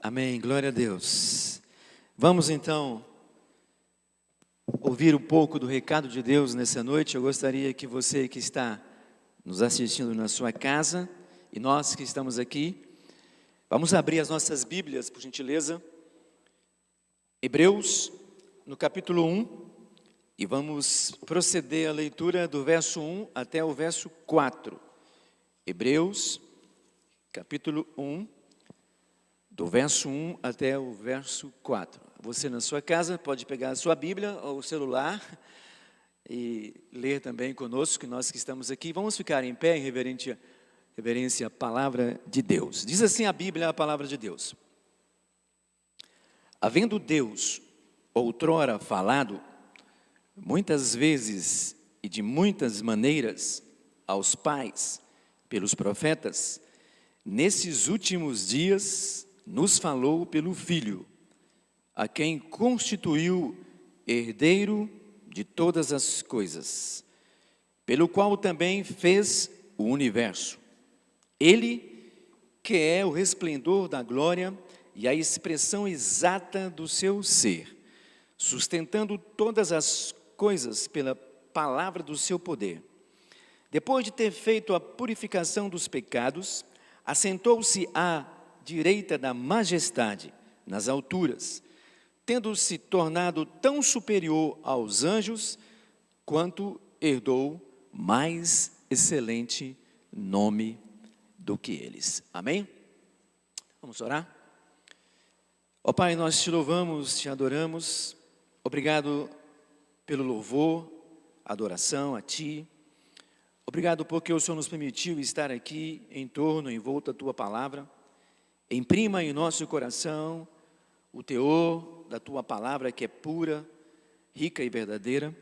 Amém, glória a Deus. Vamos então ouvir um pouco do recado de Deus nessa noite. Eu gostaria que você que está nos assistindo na sua casa e nós que estamos aqui, vamos abrir as nossas Bíblias, por gentileza. Hebreus, no capítulo 1, e vamos proceder à leitura do verso 1 até o verso 4. Hebreus, capítulo 1, do verso 1 até o verso 4. Você na sua casa pode pegar a sua Bíblia ou o celular e ler também conosco, nós que estamos aqui. Vamos ficar em pé em reverência à palavra de Deus. Diz assim a Bíblia, a palavra de Deus. Havendo Deus outrora falado, muitas vezes e de muitas maneiras, aos pais, pelos profetas, nesses últimos dias nos falou pelo Filho, a quem constituiu herdeiro de todas as coisas, pelo qual também fez o universo. Ele, que é o resplendor da glória e a expressão exata do seu ser, sustentando todas as coisas pela palavra do seu poder. Depois de ter feito a purificação dos pecados, assentou-se à direita da majestade nas alturas, tendo se tornado tão superior aos anjos, quanto herdou mais excelente nome do que eles. Amém? Vamos orar? Ó Pai, nós te louvamos, te adoramos. Obrigado pelo louvor, adoração a Ti. Obrigado porque o Senhor nos permitiu estar aqui em torno, em volta à Tua palavra. Imprima em nosso coração o teor da Tua palavra, que é pura, rica e verdadeira.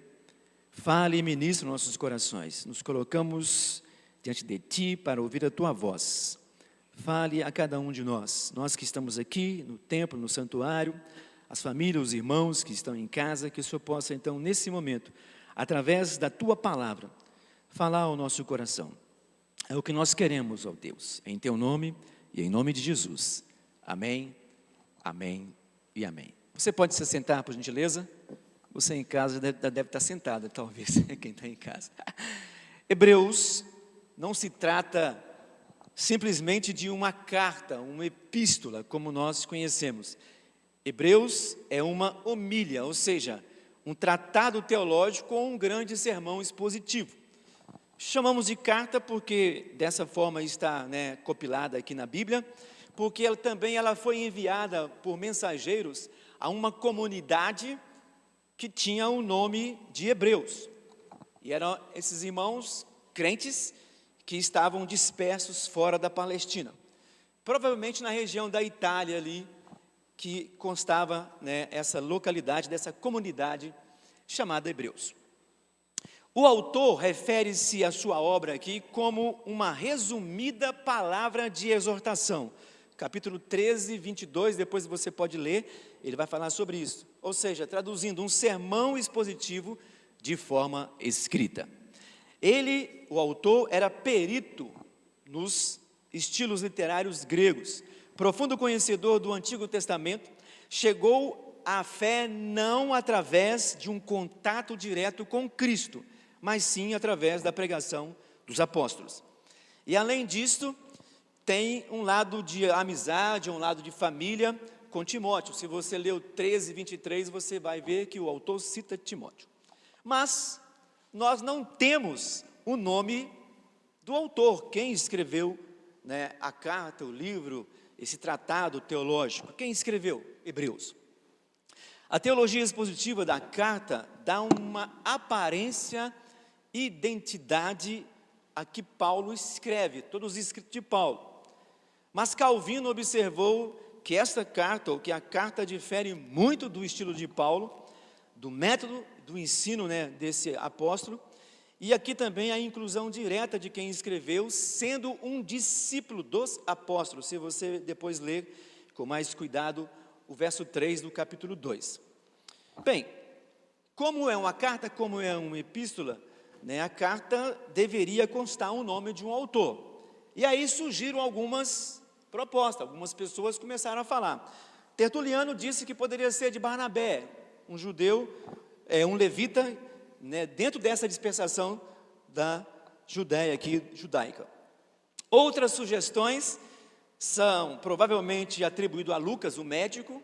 Fale e ministre nossos corações. Nos colocamos diante de Ti para ouvir a Tua voz. Fale a cada um de nós que estamos aqui no templo, no santuário, as famílias, os irmãos que estão em casa, que o Senhor possa então, nesse momento, através da Tua palavra, falar ao nosso coração. É o que nós queremos, ó Deus, em Teu nome e em nome de Jesus. Amém, amém e amém. Você pode se sentar, por gentileza? Você em casa deve estar sentada, talvez, quem está em casa. Hebreus não se trata simplesmente de uma carta, uma epístola, como nós conhecemos. Hebreus é uma homília, ou seja, um tratado teológico ou um grande sermão expositivo. Chamamos de carta porque dessa forma está compilada aqui na Bíblia, porque ela foi enviada por mensageiros a uma comunidade que tinha o nome de Hebreus. E eram esses irmãos crentes que estavam dispersos fora da Palestina. Provavelmente na região da Itália ali, que constava essa localidade, dessa comunidade chamada Hebreus. O autor refere-se à sua obra aqui como uma resumida palavra de exortação. Capítulo 13, 22, depois você pode ler, ele vai falar sobre isso. Ou seja, traduzindo, um sermão expositivo de forma escrita. Ele, o autor, era perito nos estilos literários gregos. Profundo conhecedor do Antigo Testamento, chegou à fé não através de um contato direto com Cristo, mas sim através da pregação dos apóstolos. E além disso, tem um lado de amizade, um lado de família com Timóteo. Se você leu 13, 23, você vai ver que o autor cita Timóteo. Mas nós não temos o nome do autor, quem escreveu a carta, o livro, esse tratado teológico. Quem escreveu? Hebreus. A teologia expositiva da carta dá uma aparência e identidade a que Paulo escreve, todos os escritos de Paulo. Mas Calvino observou que esta carta, ou que a carta difere muito do estilo de Paulo, do método, do ensino desse apóstolo, e aqui também a inclusão direta de quem escreveu, sendo um discípulo dos apóstolos. Se você depois ler com mais cuidado o verso 3 do capítulo 2. Bem, como é uma carta, como é uma epístola, a carta deveria constar o nome de um autor. E aí surgiram algumas proposta. Algumas pessoas começaram a falar. Tertuliano disse que poderia ser de Barnabé, um judeu, um levita, né, dentro dessa dispensação da Judéia aqui, judaica. Outras sugestões são provavelmente atribuídas a Lucas, o médico,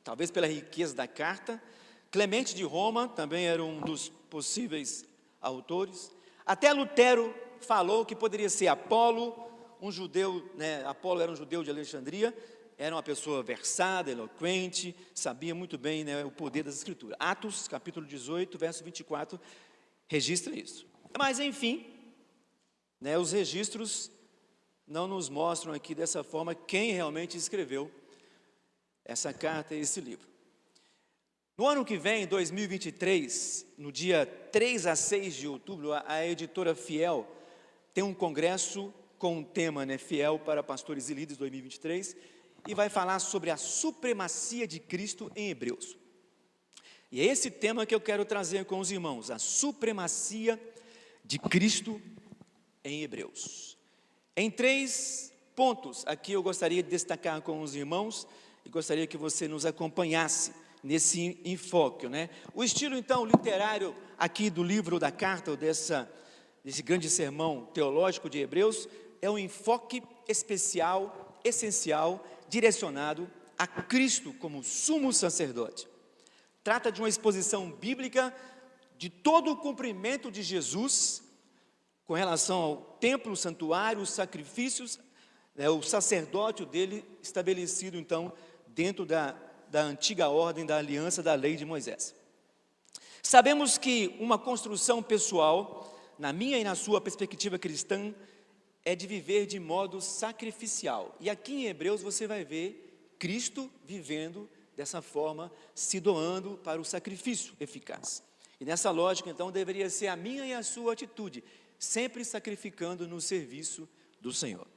talvez pela riqueza da carta. Clemente de Roma também era um dos possíveis autores. Até Lutero falou que poderia ser Apolo, um judeu, né? Apolo era um judeu de Alexandria, era uma pessoa versada, eloquente, sabia muito bem, né, o poder das Escrituras. Atos, capítulo 18, verso 24, registra isso. Mas, enfim, né, os registros não nos mostram aqui dessa forma quem realmente escreveu essa carta e esse livro. No ano que vem, 2023, no dia 3 a 6 de outubro, a editora Fiel tem um congresso com o tema, né, Fiel para Pastores e Líderes 2023, e vai falar sobre a supremacia de Cristo em Hebreus. E é esse tema que eu quero trazer com os irmãos, a supremacia de Cristo em Hebreus. Em 3 pontos, aqui eu gostaria de destacar com os irmãos, e gostaria que você nos acompanhasse nesse enfoque, né? O estilo, então, literário aqui do livro da carta, desse grande sermão teológico de Hebreus, é um enfoque especial, essencial, direcionado a Cristo como sumo sacerdote. Trata de uma exposição bíblica de todo o cumprimento de Jesus com relação ao templo, o santuário, os sacrifícios, né, o sacerdócio dele estabelecido, então, dentro da antiga ordem da aliança da lei de Moisés. Sabemos que uma construção pessoal, na minha e na sua perspectiva cristã, é de viver de modo sacrificial. E aqui em Hebreus você vai ver Cristo vivendo dessa forma, se doando para o sacrifício eficaz. E nessa lógica, então, deveria ser a minha e a sua atitude, sempre sacrificando no serviço do Senhor.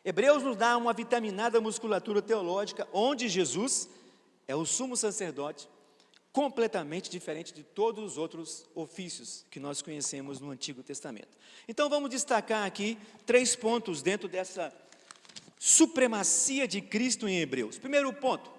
Hebreus nos dá uma vitaminada musculatura teológica, onde Jesus é o sumo sacerdote, completamente diferente de todos os outros ofícios que nós conhecemos no Antigo Testamento. Então vamos destacar aqui 3 pontos dentro dessa supremacia de Cristo em Hebreus. Primeiro ponto,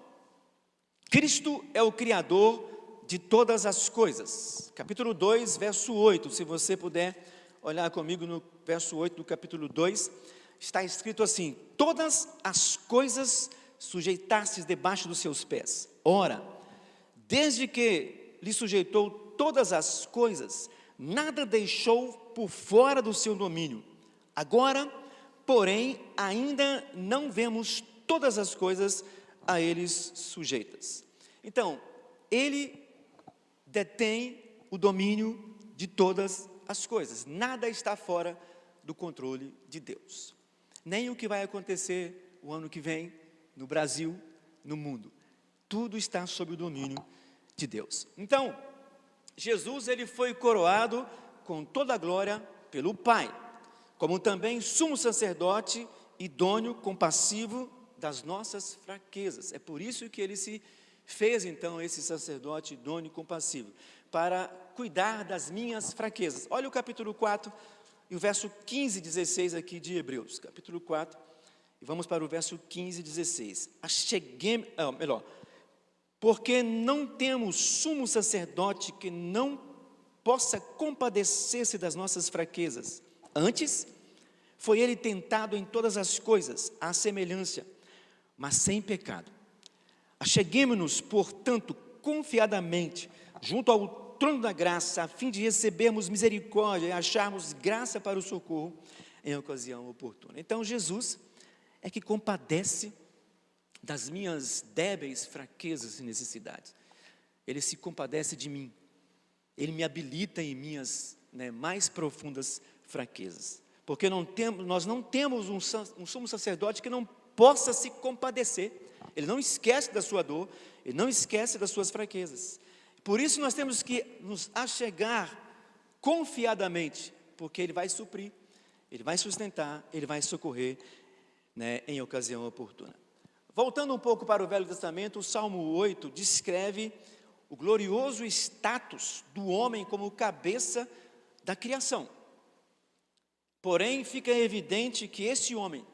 Cristo é o Criador de todas as coisas. Capítulo 2, verso 8, se você puder olhar comigo no verso 8 do capítulo 2, está escrito assim: todas as coisas sujeitaste debaixo dos seus pés. Ora, desde que lhe sujeitou todas as coisas, nada deixou por fora do seu domínio. Agora, porém, ainda não vemos todas as coisas a eles sujeitas. Então, ele detém o domínio de todas as coisas. Nada está fora do controle de Deus. Nem o que vai acontecer o ano que vem, no Brasil, no mundo. Tudo está sob o domínio de Deus. Então, Jesus, ele foi coroado com toda a glória pelo Pai, como também sumo sacerdote, idôneo, compassivo das nossas fraquezas. É por isso que ele se fez, então, esse sacerdote idôneo e compassivo, para cuidar das minhas fraquezas. Olha o capítulo 4 e o verso 15 e 16 aqui de Hebreus. Capítulo 4, e vamos para o verso 15 e 16. Porque não temos sumo sacerdote que não possa compadecer-se das nossas fraquezas. Antes, foi ele tentado em todas as coisas, à semelhança, mas sem pecado. Acheguemo-nos, portanto, confiadamente, junto ao trono da graça, a fim de recebermos misericórdia e acharmos graça para o socorro em ocasião oportuna. Então, Jesus é que compadece das minhas débeis fraquezas e necessidades. Ele se compadece de mim. Ele me habilita em minhas, mais profundas fraquezas. Porque nós não temos um sumo sacerdote que não possa se compadecer. Ele não esquece da sua dor, ele não esquece das suas fraquezas. Por isso nós temos que nos achegar confiadamente, porque ele vai suprir, ele vai sustentar, ele vai socorrer, em ocasião oportuna. Voltando um pouco para o Velho Testamento, o Salmo 8 descreve o glorioso status do homem como cabeça da criação. Porém, fica evidente que esse homem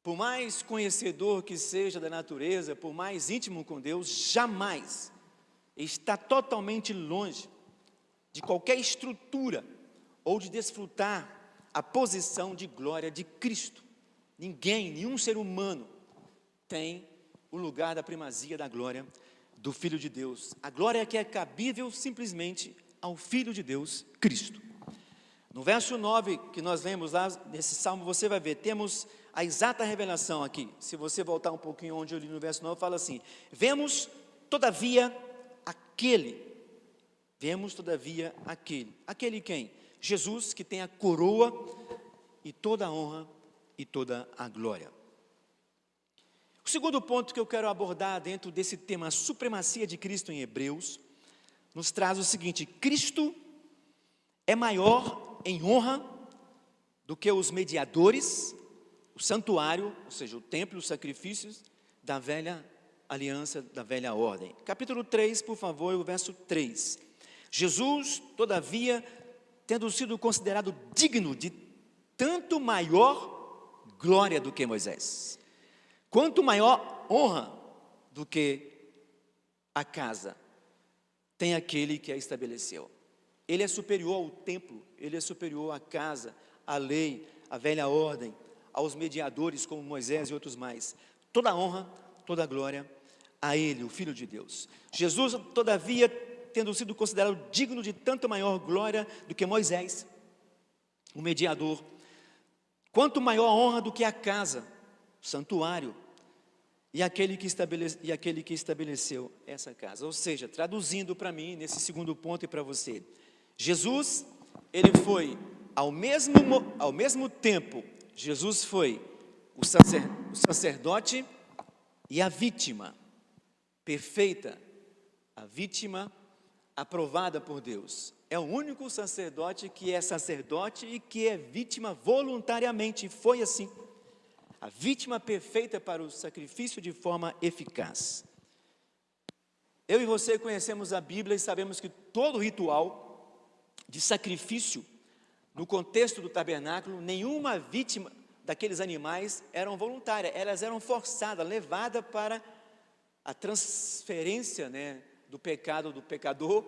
Por mais conhecedor que seja da natureza, por mais íntimo com Deus, jamais está totalmente longe de qualquer estrutura ou de desfrutar a posição de glória de Cristo. Ninguém, nenhum ser humano tem o lugar da primazia da glória do Filho de Deus. A glória que é cabível simplesmente ao Filho de Deus, Cristo. No verso 9 que nós lemos lá nesse salmo, você vai ver, temos a exata revelação aqui. Se você voltar um pouquinho onde eu li no verso 9, fala assim: vemos todavia aquele. Vemos todavia aquele. Aquele quem? Jesus, que tem a coroa e toda a honra e toda a glória. O segundo ponto que eu quero abordar dentro desse tema, a supremacia de Cristo em Hebreus, nos traz o seguinte: Cristo é maior em honra do que os mediadores, o santuário, ou seja, o templo, os sacrifícios da velha aliança, da velha ordem. Capítulo 3, por favor, o verso 3. Jesus, todavia, tendo sido considerado digno de tanto maior glória do que Moisés, quanto maior honra do que a casa, tem aquele que a estabeleceu. Ele é superior ao templo, ele é superior à casa, à lei, à velha ordem, aos mediadores como Moisés e outros mais. Toda a honra, toda a glória a ele, o Filho de Deus. Jesus, todavia, tendo sido considerado digno de tanto maior glória do que Moisés, o mediador, quanto maior honra do que a casa, o santuário, e aquele que estabeleceu essa casa. Ou seja, traduzindo para mim, nesse segundo ponto e para você, Jesus, ele foi, ao mesmo tempo, Jesus foi o sacerdote e a vítima perfeita, a vítima aprovada por Deus. É o único sacerdote que é sacerdote e que é vítima voluntariamente, foi assim. A vítima perfeita para o sacrifício de forma eficaz. Eu e você conhecemos a Bíblia e sabemos que todo ritual de sacrifício, no contexto do tabernáculo, nenhuma vítima daqueles animais eram voluntárias, elas eram forçadas, levadas para a transferência, do pecado do pecador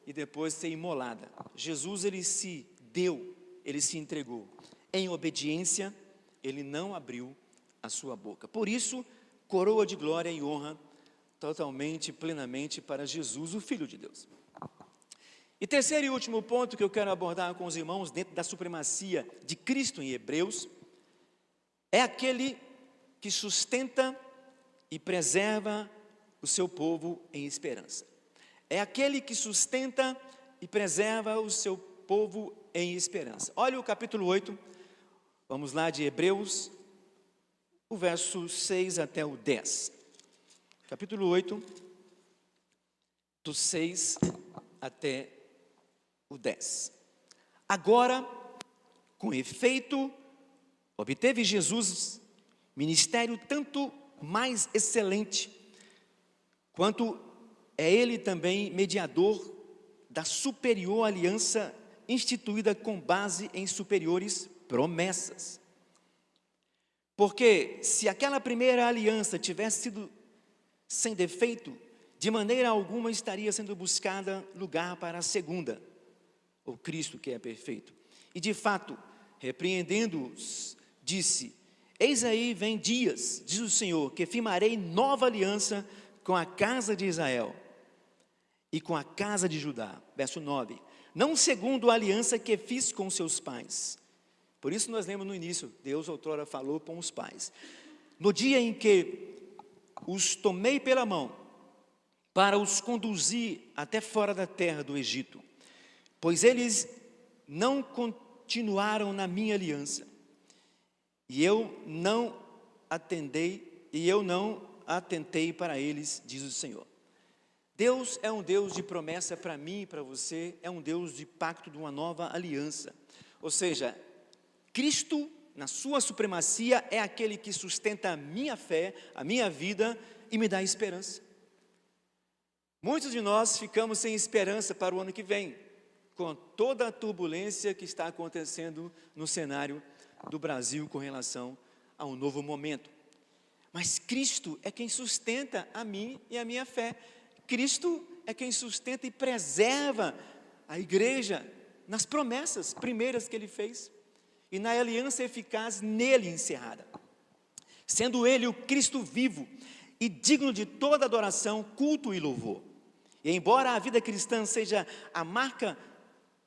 e depois ser imolada. Jesus, ele se deu, ele se entregou. Em obediência, ele não abriu a sua boca. Por isso, coroa de glória e honra totalmente, plenamente para Jesus, o Filho de Deus. E terceiro e último ponto que eu quero abordar com os irmãos dentro da supremacia de Cristo em Hebreus, é aquele que sustenta e preserva o seu povo em esperança. É aquele que sustenta e preserva o seu povo em esperança. Olha o capítulo 8, vamos lá, de Hebreus, o verso 6 até o 10. Capítulo 8, do 6 até o 10. Agora, com efeito, obteve Jesus ministério tanto mais excelente, quanto é ele também mediador da superior aliança instituída com base em superiores promessas. Porque se aquela primeira aliança tivesse sido sem defeito, de maneira alguma estaria sendo buscada lugar para a segunda, o Cristo que é perfeito. E de fato, repreendendo-os, disse: eis aí vem dias, diz o Senhor, que firmarei nova aliança com a casa de Israel e com a casa de Judá. Verso 9. Não segundo a aliança que fiz com seus pais. Por isso nós lemos no início, Deus outrora falou com os pais. No dia em que os tomei pela mão, para os conduzir até fora da terra do Egito, pois eles não continuaram na minha aliança, e eu não atentei para eles, diz o Senhor. Deus é um Deus de promessa para mim e para você, é um Deus de pacto de uma nova aliança. Ou seja, Cristo, na sua supremacia, é aquele que sustenta a minha fé, a minha vida e me dá esperança. Muitos de nós ficamos sem esperança para o ano que vem, com toda a turbulência que está acontecendo no cenário do Brasil com relação a um novo momento. Mas Cristo é quem sustenta a mim e a minha fé. Cristo é quem sustenta e preserva a igreja nas promessas primeiras que Ele fez e na aliança eficaz nele encerrada. Sendo Ele o Cristo vivo e digno de toda adoração, culto e louvor. E embora a vida cristã seja a marca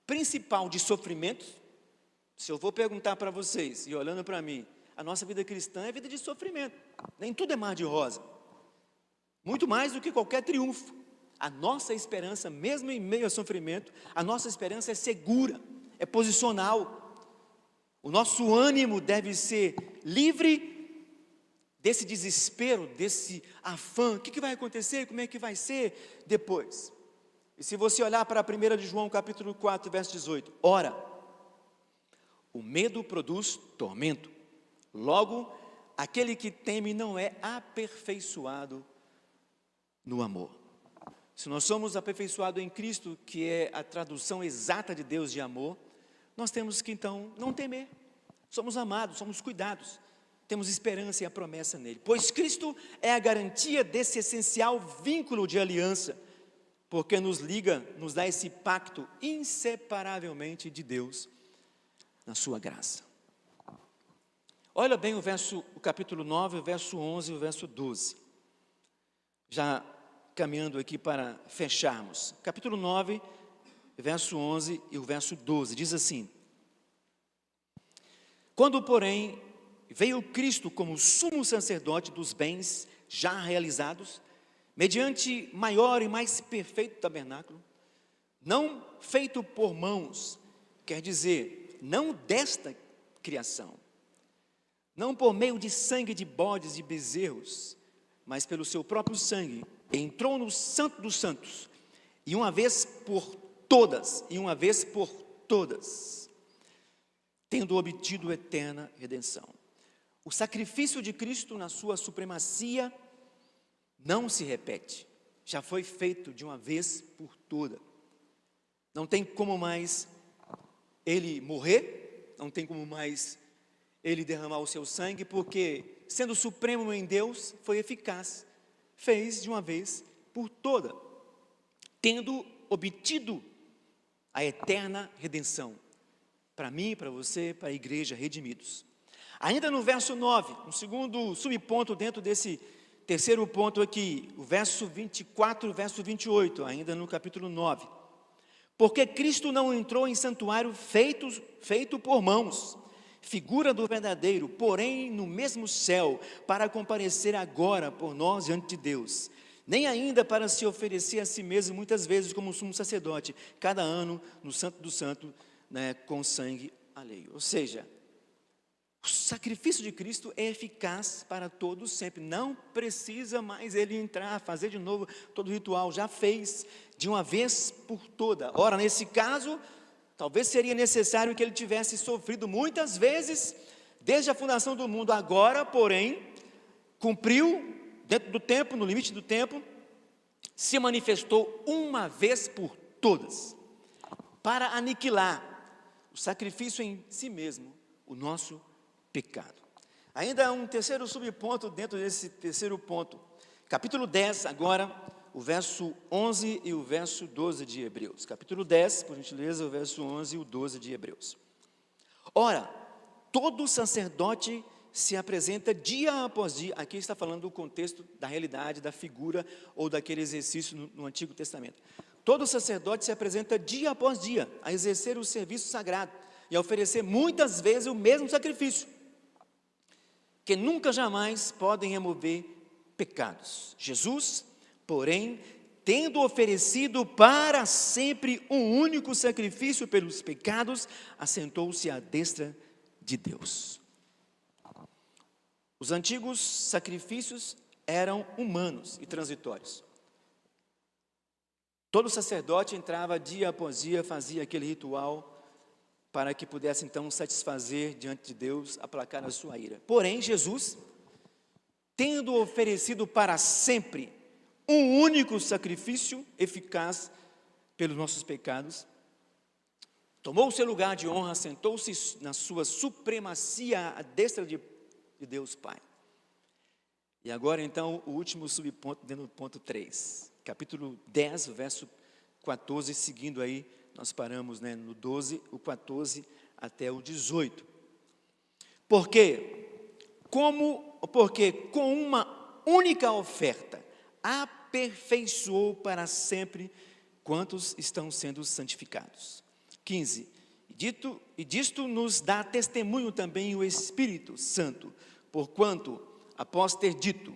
principal de sofrimentos, se eu vou perguntar para vocês, e olhando para mim, a nossa vida cristã é vida de sofrimento. Nem tudo é mar de rosa. Muito mais do que qualquer triunfo. A nossa esperança, mesmo em meio ao sofrimento, a nossa esperança é segura, é posicional. O nosso ânimo deve ser livre desse desespero, desse afã. O que vai acontecer? Como é que vai ser depois? E se você olhar para 1 de João, capítulo 4, verso 18. Ora, o medo produz tormento. Logo, aquele que teme não é aperfeiçoado no amor. Se nós somos aperfeiçoados em Cristo, que é a tradução exata de Deus de amor, nós temos que então não temer. Somos amados, somos cuidados, temos esperança e a promessa nele. Pois Cristo é a garantia desse essencial vínculo de aliança, porque nos liga, nos dá esse pacto inseparavelmente de Deus na sua graça. Olha bem o capítulo 9, o verso 11 e o verso 12. Já caminhando aqui para fecharmos. Capítulo 9, verso 11 e o verso 12, diz assim: Quando, porém, veio Cristo como sumo sacerdote dos bens já realizados, mediante maior e mais perfeito tabernáculo, não feito por mãos, quer dizer, não desta criação, não por meio de sangue de bodes e bezerros, mas pelo seu próprio sangue, entrou no Santo dos Santos, e uma vez por todas, tendo obtido eterna redenção. O sacrifício de Cristo na sua supremacia não se repete, já foi feito de uma vez por toda. Não tem como mais Ele morrer, não tem como mais Ele derramar o seu sangue, porque sendo supremo em Deus, foi eficaz, fez de uma vez por toda, tendo obtido a eterna redenção, para mim, para você, para a igreja, redimidos. Ainda no verso 9, um segundo subponto dentro desse terceiro ponto aqui, o verso 24, verso 28, ainda no capítulo 9. Porque Cristo não entrou em santuário feito por mãos, figura do verdadeiro, porém no mesmo céu, para comparecer agora por nós diante de Deus, nem ainda para se oferecer a si mesmo muitas vezes como sumo sacerdote, cada ano no Santo do Santo, com sangue alheio. Ou seja, o sacrifício de Cristo é eficaz para todos sempre, não precisa mais Ele entrar, fazer de novo todo o ritual, já fez de uma vez por toda. Ora, nesse caso, talvez seria necessário que Ele tivesse sofrido muitas vezes, desde a fundação do mundo. Agora, porém, cumpriu dentro do tempo, no limite do tempo, se manifestou uma vez por todas, para aniquilar o sacrifício em si mesmo, o nosso pecado. Ainda um terceiro subponto dentro desse terceiro ponto, capítulo 10 agora, o verso 11 e o verso 12 de Hebreus. Capítulo 10, por gentileza, o verso 11 e o 12 de Hebreus. Ora, todo sacerdote se apresenta dia após dia. Aqui está falando do contexto da realidade, da figura ou daquele exercício no Antigo Testamento. Todo sacerdote se apresenta dia após dia a exercer o serviço sagrado e a oferecer muitas vezes o mesmo sacrifício, que nunca jamais podem remover pecados. Jesus, porém, tendo oferecido para sempre um único sacrifício pelos pecados, assentou-se à destra de Deus. Os antigos sacrifícios eram humanos e transitórios. Todo sacerdote entrava dia após dia, fazia aquele ritual para que pudesse então satisfazer diante de Deus, aplacar a sua ira. Porém, Jesus, tendo oferecido para sempre um único sacrifício eficaz pelos nossos pecados, tomou o seu lugar de honra, sentou-se na sua supremacia à destra de Deus Pai. E agora, então, o último subponto dentro do ponto 3. Capítulo 10, verso 14, seguindo aí, nós paramos, né, no 12, o 14 até o 18. Porque com uma única oferta, aperfeiçoou para sempre quantos estão sendo santificados. 15. E disto nos dá testemunho também o Espírito Santo, porquanto, após ter dito,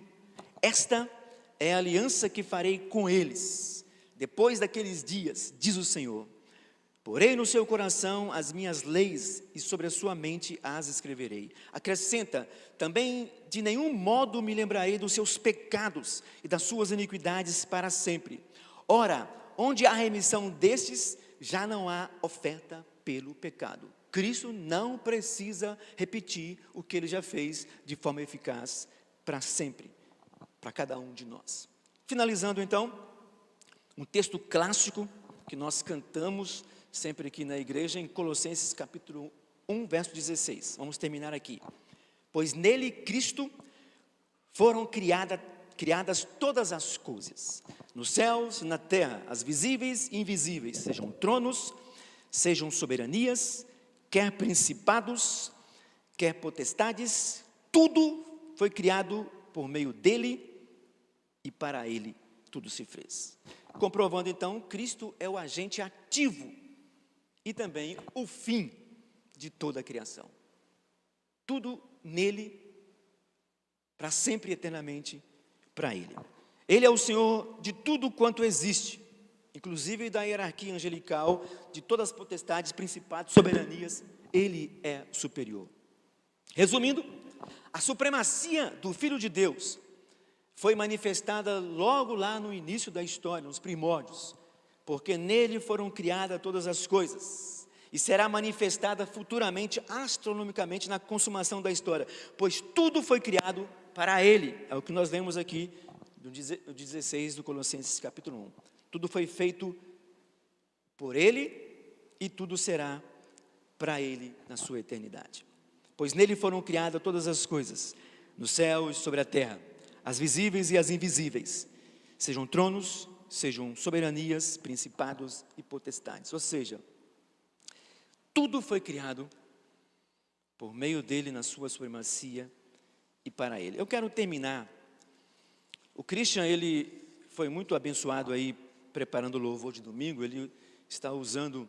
esta é a aliança que farei com eles, depois daqueles dias, diz o Senhor, porei no seu coração as minhas leis e sobre a sua mente as escreverei. Acrescenta, também de nenhum modo me lembrarei dos seus pecados e das suas iniquidades para sempre. Ora, onde há remissão destes, já não há oferta pelo pecado. Cristo não precisa repetir o que ele já fez de forma eficaz para sempre, para cada um de nós. Finalizando então, um texto clássico que nós cantamos sempre aqui na igreja, em Colossenses capítulo 1, verso 16. Vamos terminar aqui. Pois nele, Cristo, foram criadas todas as coisas, nos céus e na terra, as visíveis e invisíveis, sejam tronos, sejam soberanias, quer principados, quer potestades, tudo foi criado por meio dele e para ele tudo se fez. Comprovando então, Cristo é o agente ativo e também o fim de toda a criação. Tudo nele, para sempre e eternamente, para ele. Ele é o Senhor de tudo quanto existe, inclusive da hierarquia angelical, de todas as potestades, principados, soberanias, ele é superior. Resumindo, a supremacia do Filho de Deus foi manifestada logo lá no início da história, nos primórdios, porque nele foram criadas todas as coisas, e será manifestada futuramente, astronomicamente, na consumação da história, pois tudo foi criado para ele, é o que nós vemos aqui no 16 do Colossenses capítulo 1, tudo foi feito por ele, e tudo será para ele na sua eternidade, pois nele foram criadas todas as coisas, no céu e sobre a terra, as visíveis e as invisíveis, sejam tronos, sejam soberanias, principados e potestades, ou seja, tudo foi criado por meio dele na sua supremacia e para ele. Eu quero terminar, o Christian, ele foi muito abençoado aí, preparando o louvor de domingo, ele está usando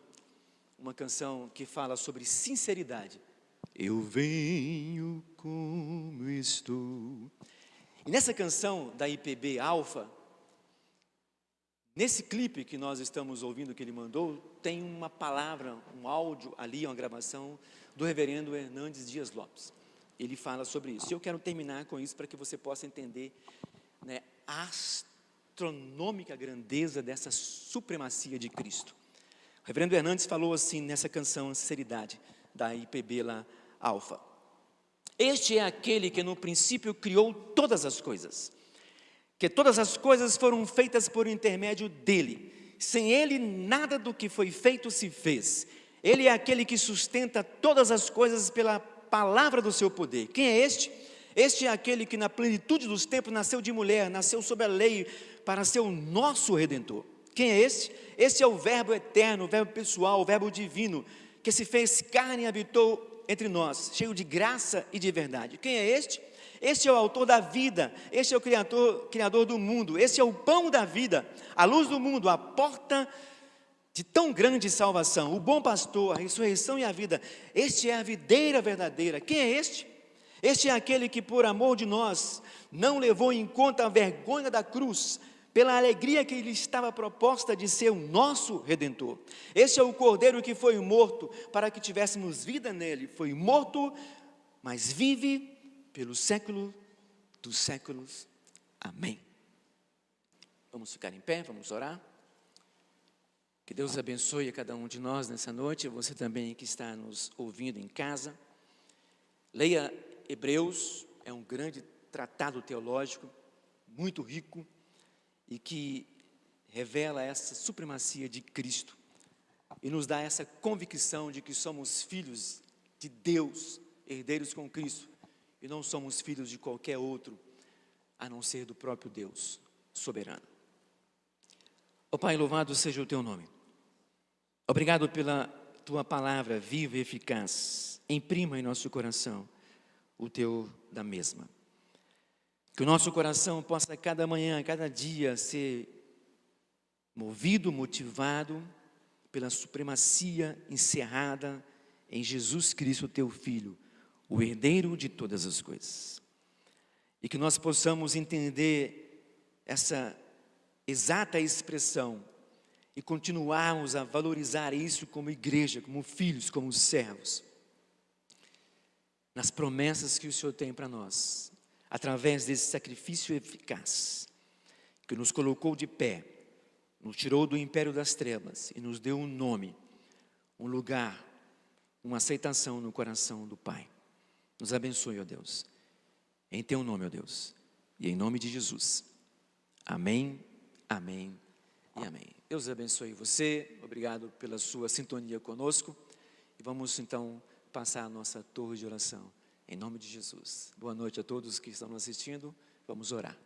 uma canção que fala sobre sinceridade. Eu venho como estou. E nessa canção da IPB Alfa, nesse clipe que nós estamos ouvindo que ele mandou, tem uma palavra, um áudio ali, uma gravação do reverendo Hernandes Dias Lopes. Ele fala sobre isso. E eu quero terminar com isso para que você possa entender, né, a astronômica grandeza dessa supremacia de Cristo. O reverendo Hernandes falou assim nessa canção, a sinceridade, da IPB lá, Alfa. Este é aquele que no princípio criou todas as coisas, que todas as coisas foram feitas por intermédio dele. Sem ele, nada do que foi feito se fez. Ele é aquele que sustenta todas as coisas pela palavra do seu poder. Quem é este? Este é aquele que na plenitude dos tempos nasceu de mulher, nasceu sob a lei para ser o nosso Redentor. Quem é este? Este é o Verbo eterno, o Verbo pessoal, o Verbo divino, que se fez carne e habitou entre nós, cheio de graça e de verdade. Quem é este? Este é o autor da vida, este é o criador do mundo, este é o pão da vida, a luz do mundo, a porta de tão grande salvação, o bom pastor, a ressurreição e a vida. Este é a videira verdadeira. Quem é este? Este é aquele que por amor de nós não levou em conta a vergonha da cruz, pela alegria que lhe estava proposta de ser o nosso Redentor. Este é o Cordeiro que foi morto para que tivéssemos vida nele. Foi morto, mas vive pelo século dos séculos. Amém. Vamos ficar em pé, vamos orar. Que Deus abençoe a cada um de nós nessa noite, você também que está nos ouvindo em casa. Leia Hebreus, é um grande tratado teológico, muito rico, e que revela essa supremacia de Cristo, e nos dá essa convicção de que somos filhos de Deus, herdeiros com Cristo, e não somos filhos de qualquer outro, a não ser do próprio Deus soberano. Ó Pai, louvado seja o Teu nome. Obrigado pela Tua palavra viva e eficaz. Imprima em nosso coração o Teu da mesma. Que o nosso coração possa cada manhã, cada dia ser movido, motivado pela supremacia encerrada em Jesus Cristo, Teu Filho, o herdeiro de todas as coisas. E que nós possamos entender essa exata expressão e continuarmos a valorizar isso como igreja, como filhos, como servos, nas promessas que o Senhor tem para nós, através desse sacrifício eficaz, que nos colocou de pé, nos tirou do império das trevas e nos deu um nome, um lugar, uma aceitação no coração do Pai. Nos abençoe, ó Deus, em Teu nome, ó Deus, e em nome de Jesus. Amém, amém e amém. Deus abençoe você, obrigado pela sua sintonia conosco, e vamos então passar a nossa torre de oração, em nome de Jesus. Boa noite a todos que estão nos assistindo, vamos orar.